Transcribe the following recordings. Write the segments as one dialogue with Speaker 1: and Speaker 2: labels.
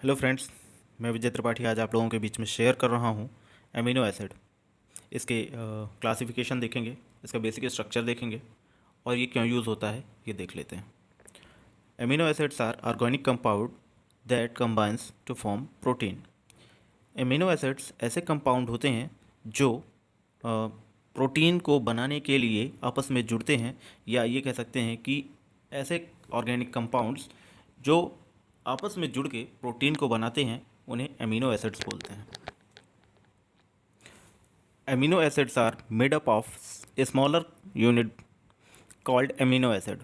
Speaker 1: Hello friends, मैं विजय त्रिपाठी आज आप लोगों के बीच में शेयर कर रहा हूँ एमिनो एसिड। इसके क्लासिफिकेशन देखेंगे, इसका बेसिक स्ट्रक्चर देखेंगे और ये क्यों यूज़ होता है ये देख लेते हैं। Amino acids are organic compound that combines to form protein. Amino acids ऐसे कंपाउंड होते हैं जो प्रोटीन को बनाने के लिए आपस में जुड़ते हैं, या ये कह सकते हैं कि ऐसे ऑर्गेनिक कंपाउंड्स जो आपस में जुड़ के प्रोटीन को बनाते हैं उन्हें एमिनो एसिड्स बोलते हैं। Amino acids are made up of smaller unit called amino acid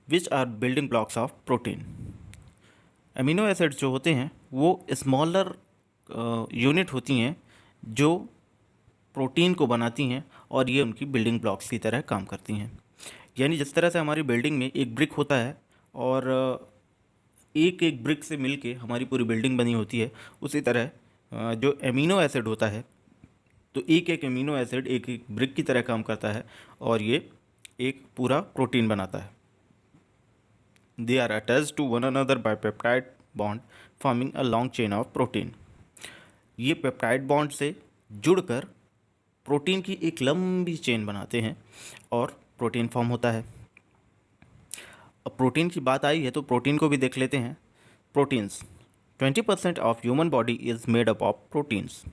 Speaker 1: which are building blocks of protein. Amino acids जो होते हैं वो स्मॉलर यूनिट होती हैं जो प्रोटीन को बनाती हैं और ये उनकी बिल्डिंग ब्लॉक्स की तरह काम करती हैं। यानी जिस तरह से हमारी बिल्डिंग में एक ब्रिक होता है और एक एक ब्रिक से मिलके हमारी पूरी बिल्डिंग बनी होती है, उसी तरह जो एमिनो एसिड होता है तो एक एक एमिनो एसिड एक एक ब्रिक की तरह काम करता है और ये एक पूरा प्रोटीन बनाता है। They are attached to one another by peptide bond forming a long chain of protein. ये पेप्टाइड बॉन्ड से जुड़कर प्रोटीन की एक लंबी चेन बनाते हैं और प्रोटीन फॉर्म होता है। अब प्रोटीन की बात आई है तो प्रोटीन को भी देख लेते हैं। Proteins 20% of human body is made up of proteins.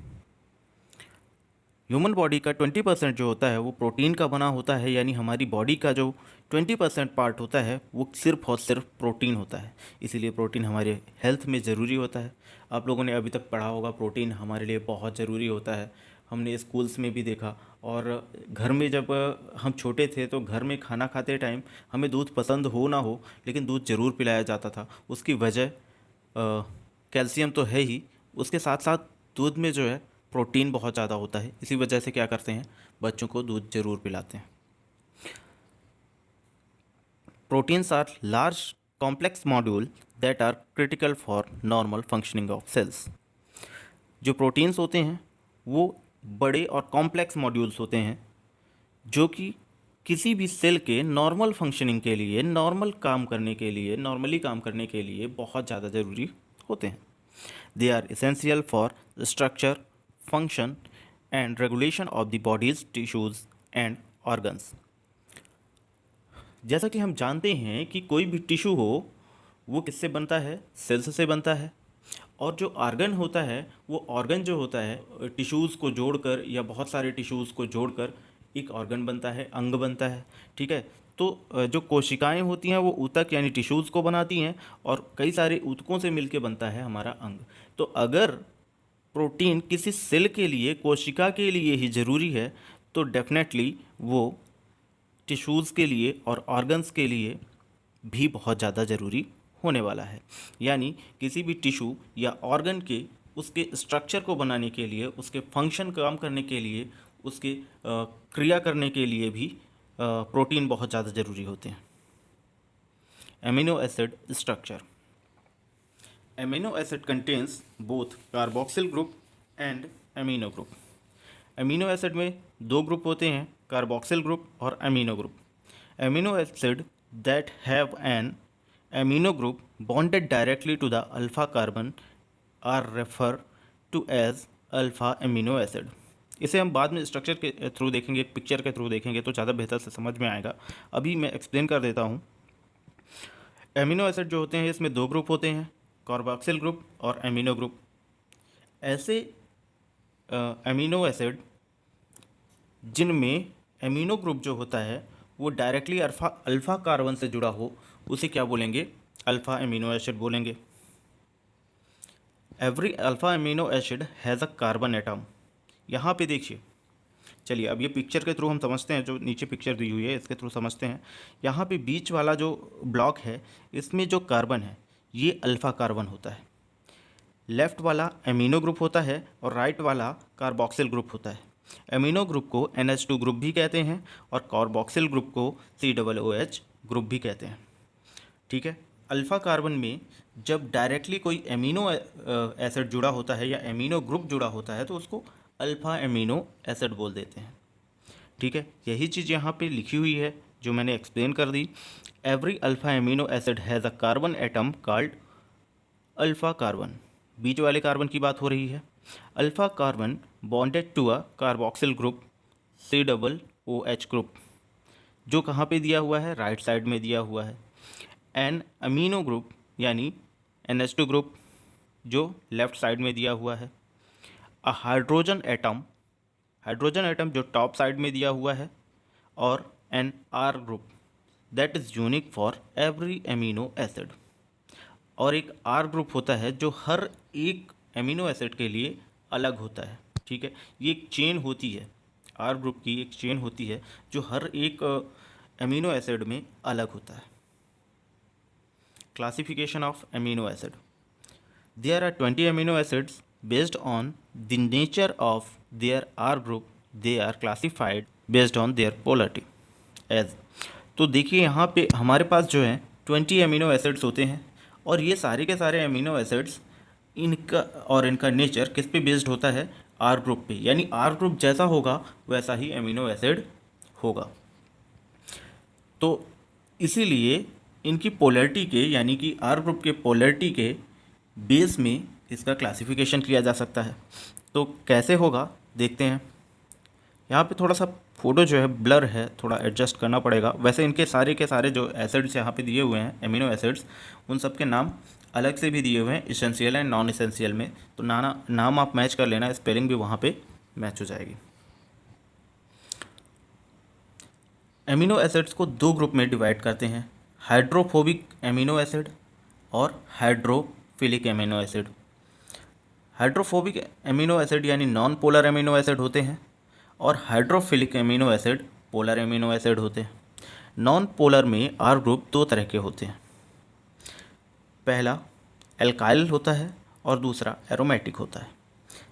Speaker 1: Human body का 20% जो होता है वो प्रोटीन का बना होता है, यानी हमारी बॉडी का जो 20% पार्ट होता है वो सिर्फ और सिर्फ प्रोटीन होता है। इसीलिए प्रोटीन हमारे हेल्थ में ज़रूरी होता है। आप लोगों ने अभी तक पढ़ा होगा प्रोटीन हमारे लिए बहुत ज़रूरी होता है। हमने स्कूल्स में भी देखा और घर में जब हम छोटे थे तो घर में खाना खाते टाइम हमें दूध पसंद हो ना हो लेकिन दूध ज़रूर पिलाया जाता था। उसकी वजह कैल्शियम तो है ही, उसके साथ साथ दूध में जो है प्रोटीन बहुत ज़्यादा होता है। इसी वजह से क्या करते हैं, बच्चों को दूध ज़रूर पिलाते हैं। Proteins are large complex module that are critical for normal functioning of cells. जो प्रोटीन्स होते हैं वो बड़े और कॉम्प्लेक्स मॉड्यूल्स होते हैं जो कि किसी भी सेल के नॉर्मल फंक्शनिंग के लिए, नॉर्मल काम करने के लिए, नॉर्मली काम करने के लिए बहुत ज़्यादा ज़रूरी होते हैं। They are essential for structure, function and regulation of the body's tissues and organs. जैसा कि हम जानते हैं कि कोई भी टिश्यू हो वो किससे बनता है, सेल्स से बनता है। और जो ऑर्गन होता है वो ऑर्गन जो होता है टिश्यूज़ को जोड़कर या बहुत सारे टिश्यूज़ को जोड़कर एक ऑर्गन बनता है, अंग बनता है। ठीक है, तो जो कोशिकाएं होती हैं वो ऊतक यानी टिश्यूज़ को बनाती हैं और कई सारे ऊतकों से मिलके बनता है हमारा अंग। तो अगर प्रोटीन किसी सेल के लिए, कोशिका के लिए ही ज़रूरी है तो डेफिनेटली वो टिश्यूज़ के लिए और ऑर्गन्स के लिए भी बहुत ज़्यादा ज़रूरी होने वाला है। यानी किसी भी टिश्यू या ऑर्गन के उसके स्ट्रक्चर को बनाने के लिए, उसके फंक्शन काम करने के लिए, उसके क्रिया करने के लिए भी प्रोटीन बहुत ज़्यादा ज़रूरी होते हैं। Amino acid structure. Amino acid contains both carboxyl group and amino group. Amino acid में दो ग्रुप होते हैं, कार्बोक्सिल ग्रुप और amino group. Amino acid that have an amino group bonded directly to the alpha carbon are refer to as alpha amino acid. इसे हम बाद में structure के थ्रू देखेंगे, एक पिक्चर के थ्रू देखेंगे तो ज़्यादा बेहतर से समझ में आएगा। अभी मैं एक्सप्लेन कर देता हूँ। एमिनो एसिड जो होते हैं इसमें दो ग्रुप होते हैं, कार्बोक्सिल ग्रुप और एमिनो ग्रुप। ऐसे एमिनो एसिड जिनमें एमिनो ग्रुप जो होता है वो डायरेक्टली अल्फ़ा कार्बन से जुड़ा हो उसे क्या बोलेंगे, अल्फ़ा एमिनो एसिड बोलेंगे। Every alpha amino acid has a carbon atom. यहाँ पे देखिए, चलिए अब ये पिक्चर के थ्रू हम समझते हैं, जो नीचे पिक्चर दी हुई है इसके थ्रू समझते हैं। यहाँ पे बीच वाला जो ब्लॉक है इसमें जो कार्बन है ये अल्फ़ा कार्बन होता है, लेफ़्ट वाला एमिनो ग्रुप होता है और राइट वाला कार्बोक्सिल ग्रुप होता है। एमिनो ग्रुप को NH2 ग्रुप भी कहते हैं और कार्बोक्सिल ग्रुप को COOH ग्रुप भी कहते हैं। ठीक है, अल्फ़ा कार्बन में जब डायरेक्टली कोई एमिनो एसिड जुड़ा होता है या एमिनो ग्रुप जुड़ा होता है तो उसको अल्फ़ा एमिनो एसिड बोल देते हैं। ठीक है, यही चीज़ यहाँ पे लिखी हुई है जो मैंने एक्सप्लेन कर दी। Every alpha amino acid has a carbon atom called alpha carbon, बीच वाले कार्बन की बात हो रही है। Alpha carbon bonded to a carboxyl group COOH group, जो कहाँ पे दिया हुआ है, राइट साइड में दिया हुआ है। एन अमीनो ग्रुप यानी NH2 ग्रुप, जो लेफ्ट साइड में दिया हुआ है। अ हाइड्रोजन एटम जो टॉप साइड में दिया हुआ है। और an R group that is unique for every amino acid, और एक R ग्रुप होता है जो हर एक एमिनो एसिड के लिए अलग होता है। ठीक है, ये एक चेन होती है, R ग्रुप की एक चेन होती है जो हर एक एमिनो एसिड में अलग होता है। Classification of amino acid, there are 20 amino acids based on the nature of their R group, they are classified based on their polarity as. तो देखिए यहाँ पे हमारे पास जो है 20 एमिनो एसिड्स होते हैं, और ये सारे के सारे एमिनो एसिड्स इनका नेचर किस पे बेस्ड होता है, R ग्रुप पे, यानी R ग्रुप जैसा होगा वैसा ही एमिनो एसिड होगा। तो इसीलिए इनकी पोलैरिटी के, यानी कि R ग्रुप के पोलैरिटी के बेस में इसका क्लासिफिकेशन किया जा सकता है। तो कैसे होगा देखते हैं। यहाँ पे थोड़ा सा फोटो जो है ब्लर है, थोड़ा एडजस्ट करना पड़ेगा। वैसे इनके सारे के सारे जो एसिड्स यहाँ पे दिए हुए हैं, एमिनो एसिड्स, उन सब के नाम अलग से भी दिए हुए हैं, इसेंशियल एंड नॉन इसेंशियल में। तो नाम आप मैच कर लेना, स्पेलिंग भी वहाँ पे मैच हो जाएगी। एमिनो एसिड्स को दो ग्रुप में डिवाइड करते हैं, हाइड्रोफोबिक एमिनो एसिड और hydrophilic amino acid. Hydrophobic amino acid यानी नॉन पोलर एमिनो एसिड होते हैं, और hydrophilic amino acid polar amino acid होते हैं। नॉन पोलर में R ग्रुप दो तरह के होते हैं, पहला एल्काइल होता है और दूसरा एरोमेटिक होता है।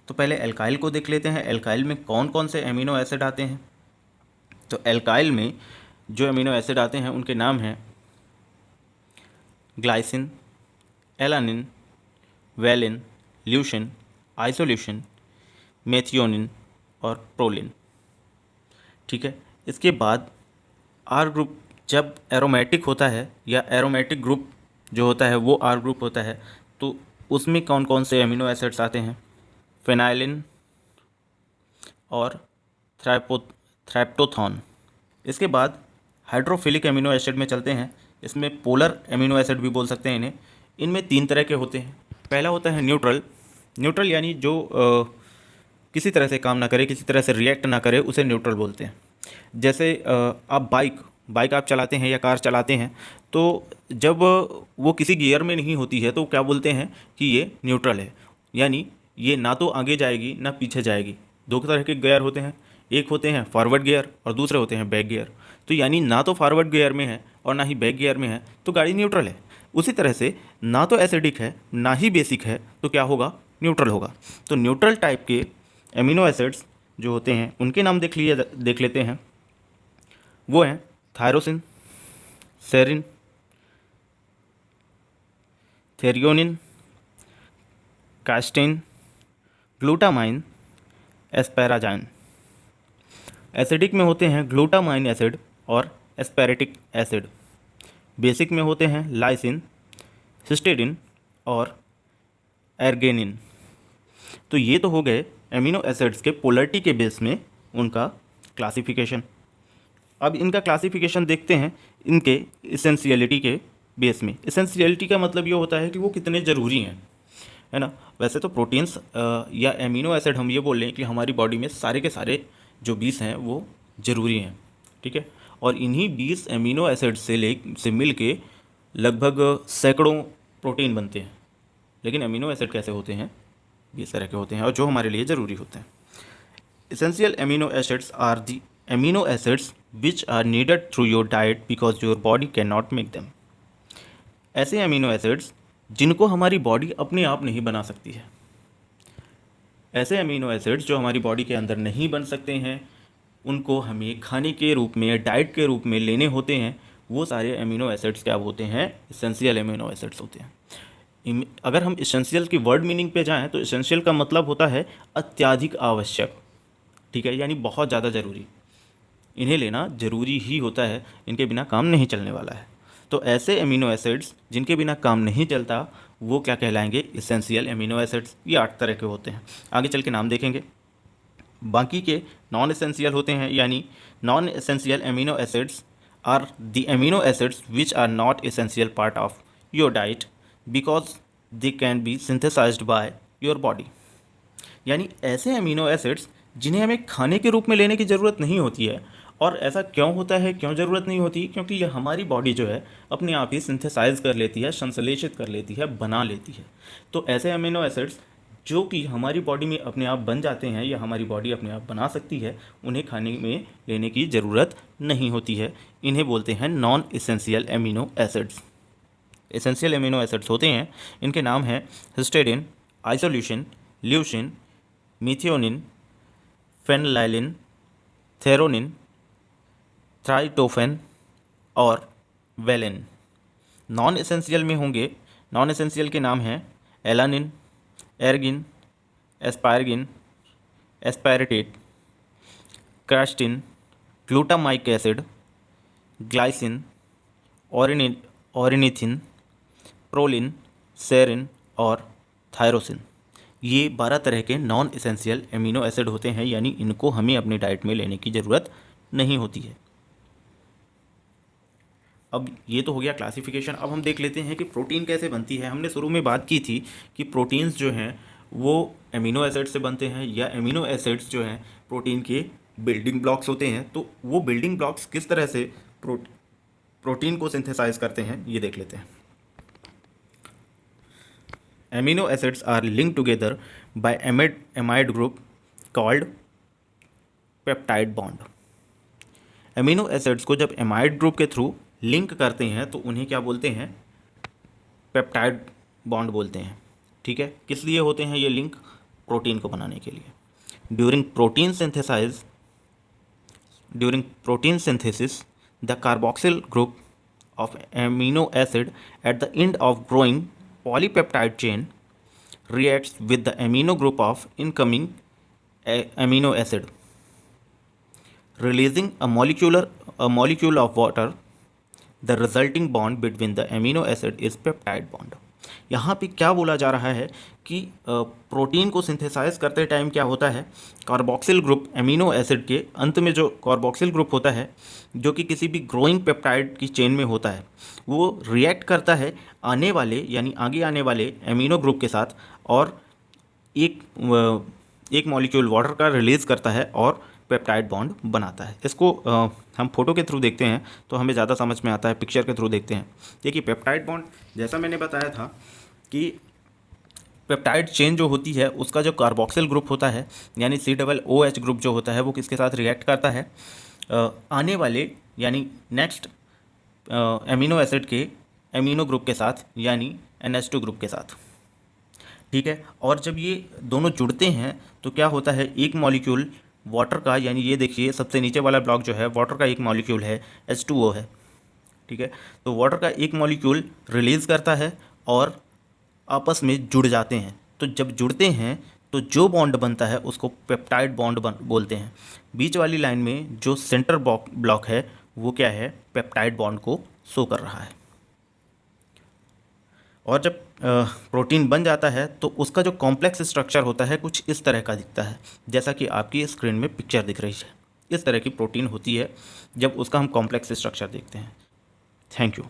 Speaker 1: तो पहले एल्काइल को देख लेते हैं, एल्काइल में कौन कौन से एमिनो एसिड आते हैं। तो एल्काइल में जो एमिनो एसिड आते हैं उनके नाम हैं glycine, alanine, valine, leucine, isoleucine, methionine और प्रोलिन। ठीक है, इसके बाद R ग्रुप जब एरोमेटिक होता है, या एरोमेटिक ग्रुप जो होता है वो R ग्रुप होता है, तो उसमें कौन कौन से एमिनो एसिड्स आते हैं, फेनाइलिन और थ्राइप्टोथॉन। इसके बाद हाइड्रोफिलिक एमिनो एसिड में चलते हैं, इसमें पोलर एमिनो एसिड भी बोल सकते हैं इन्हें। इनमें तीन तरह के होते हैं। पहला होता है न्यूट्रल यानी जो किसी तरह से काम ना करे, किसी तरह से रिएक्ट ना करे, उसे न्यूट्रल बोलते हैं। जैसे आप बाइक आप चलाते हैं या कार चलाते हैं, तो जब वो किसी गियर में नहीं होती है तो क्या बोलते हैं कि ये न्यूट्रल है, यानी ये ना तो आगे जाएगी ना पीछे जाएगी। दो तरह के गियर होते हैं, एक होते हैं फॉरवर्ड गियर और दूसरे होते हैं बैक गियर। तो यानी ना तो फॉरवर्ड गियर में है और ना ही बैक गियर में है, तो गाड़ी न्यूट्रल है। उसी तरह से ना तो एसिडिक है ना ही बेसिक है, तो क्या होगा, न्यूट्रल होगा। तो न्यूट्रल टाइप के एमिनो एसिड्स जो होते हैं उनके नाम देख लेते हैं। वो हैं थायरोसिन, सेरिन, थेरियोनिन, कास्टिन, ग्लूटामाइन, एस्पेराजाइन। एसिडिक में होते हैं ग्लूटामाइन एसिड और एस्पेरेटिक एसिड। बेसिक में होते हैं लाइसिन, हिस्टेडिन और एर्गेनिन। तो ये तो हो गए एमिनो एसिड्स के पोलरिटी के बेस में उनका क्लासिफिकेशन। अब इनका क्लासिफिकेशन देखते हैं इनके इसेंशियलिटी के बेस में। इसेंशियलिटी का मतलब ये होता है कि वो कितने ज़रूरी हैं, है ना। वैसे तो प्रोटीन्स या एमिनो एसिड हम ये बोल रहे हैं कि हमारी बॉडी में सारे के सारे जो 20 हैं वो ज़रूरी हैं, ठीक है। और इन्हीं 20 एमिनो एसिड से मिल के लगभग सैकड़ों प्रोटीन बनते हैं। लेकिन एमिनो एसिड कैसे होते हैं, 20 तरह के होते हैं और जो हमारे लिए ज़रूरी होते हैं। Essential amino acids are the amino acids which are needed through your diet because your body cannot make them. ऐसे अमीनो एसिड्स जिनको हमारी बॉडी अपने आप नहीं बना सकती है। ऐसे अमीनो एसिड्स जो हमारी बॉडी के अंदर नहीं बन सकते हैं, उनको हमें खाने के रूप में, डाइट के रूप में लेने होते हैं। वो सारे अमीनो एसिड्स क्या होते हैं, इसेंशियल अमीनो एसिड्स होते हैं। अगर हम इसेंशियल की वर्ड मीनिंग पे जाएं तो इसेंशियल का मतलब होता है अत्यधिक आवश्यक, ठीक है, यानी बहुत ज़्यादा ज़रूरी। इन्हें लेना ज़रूरी ही होता है, इनके बिना काम नहीं चलने वाला है। तो ऐसे अमीनो एसिड्स जिनके बिना काम नहीं चलता वो क्या कहलाएंगे, इसेंशियल अमीनो एसिड्स। ये 8 तरह के होते हैं, आगे चल के नाम देखेंगे। बाकी के नॉन एसेंशियल होते हैं, यानी non essential amino acids are the amino acids which are not essential part of your diet because they can be synthesized by your body. यानी ऐसे अमीनो एसिड्स जिन्हें हमें खाने के रूप में लेने की ज़रूरत नहीं होती है। और ऐसा क्यों होता है, क्यों ज़रूरत नहीं होती? क्योंकि यह हमारी बॉडी जो है अपने आप ही सिंथेसाइज कर लेती है, संश्लेषित कर लेती है, बना लेती है। तो ऐसे अमीनो एसिड्स जो कि हमारी बॉडी में अपने आप बन जाते हैं या हमारी बॉडी अपने आप बना सकती है, उन्हें खाने में लेने की ज़रूरत नहीं होती है। इन्हें बोलते हैं non essential amino acids. Essential amino acids होते हैं, इनके नाम हैं हिस्टेडिन, आइसोल्यूसिन, ल्यूसिन, मिथियोनिन, फेनिलैलिन, थेरोनिन, ट्राइटोफेन और वेलिन। नॉन एसेंशियल में होंगे, नॉन एसेंशियल के नाम हैं alanine, arginine, asparagine, aspartate, cysteine, glutamic acid, glycine, ornithine, proline, serine और थायरोसिन। ये 12 तरह के नॉन एसेंशियल एमिनो एसिड होते हैं, यानी इनको हमें अपनी डाइट में लेने की ज़रूरत नहीं होती है। अब ये तो हो गया क्लासिफिकेशन। अब हम देख लेते हैं कि प्रोटीन कैसे बनती है। हमने शुरू में बात की थी कि प्रोटीन्स जो हैं वो एमिनो एसिड से बनते हैं, या एमिनो एसिड्स जो हैं प्रोटीन के बिल्डिंग ब्लॉक्स होते हैं। तो वो बिल्डिंग ब्लॉक्स किस तरह से प्रोटीन को सिंथेसाइज करते हैं, ये देख लेते हैं। Amino acids are linked together by amide group called peptide bond. Amino acids को जब एमाइड ग्रुप के थ्रू लिंक करते हैं तो उन्हें क्या बोलते हैं, पेप्टाइड बॉन्ड बोलते हैं। ठीक है, किस लिए होते हैं ये लिंक? प्रोटीन को बनाने के लिए। During protein synthesis the carboxyl group of amino acid at the end of growing polypeptide chain reacts with the amino group of incoming amino acid, releasing a molecule of water. The resulting bond between the amino acid is peptide bond. यहाँ पे क्या बोला जा रहा है कि protein को synthesise करते टाइम क्या होता है, कार्बोक्सिल ग्रुप एमिनो एसिड के अंत में जो कार्बोक्सिल ग्रुप होता है जो कि किसी भी ग्रोइंग पेप्टाइड की चेन में होता है, वो रिएक्ट करता है आने वाले यानी आगे आने वाले एमिनो ग्रुप के साथ और एक मॉलिक्यूल वाटर का रिलीज़ करता है और पेप्टाइड बॉन्ड बनाता है। इसको हम फोटो के थ्रू देखते हैं तो हमें ज़्यादा समझ में आता है, पिक्चर के थ्रू देखते हैं। देखिए पेप्टाइड बॉन्ड, जैसा मैंने बताया था कि पेप्टाइड चेन जो होती है उसका जो कार्बोक्सिल ग्रुप होता है यानी COOH ग्रुप जो होता है वो किसके साथ रिएक्ट करता है, आने वाले यानी नेक्स्ट एमिनो एसिड के एमिनो ग्रुप के साथ यानी NH2 ग्रुप के साथ। ठीक है, और जब ये दोनों जुड़ते हैं तो क्या होता है, एक मॉलिक्यूल वाटर का, यानी ये देखिए सबसे नीचे वाला ब्लॉक जो है वाटर का एक मॉलिक्यूल है, H2O है। ठीक है, तो वाटर का एक मॉलिक्यूल रिलीज़ करता है और आपस में जुड़ जाते हैं। तो जब जुड़ते हैं तो जो बॉन्ड बनता है उसको पेप्टाइड बॉन्ड बोलते हैं। बीच वाली लाइन में जो सेंटर ब्लॉक है वो क्या है, पेप्टाइड बॉन्ड को शो कर रहा है। और जब प्रोटीन बन जाता है तो उसका जो कॉम्प्लेक्स स्ट्रक्चर होता है कुछ इस तरह का दिखता है, जैसा कि आपकी स्क्रीन में पिक्चर दिख रही है। इस तरह की प्रोटीन होती है जब उसका हम कॉम्प्लेक्स स्ट्रक्चर देखते हैं। Thank you.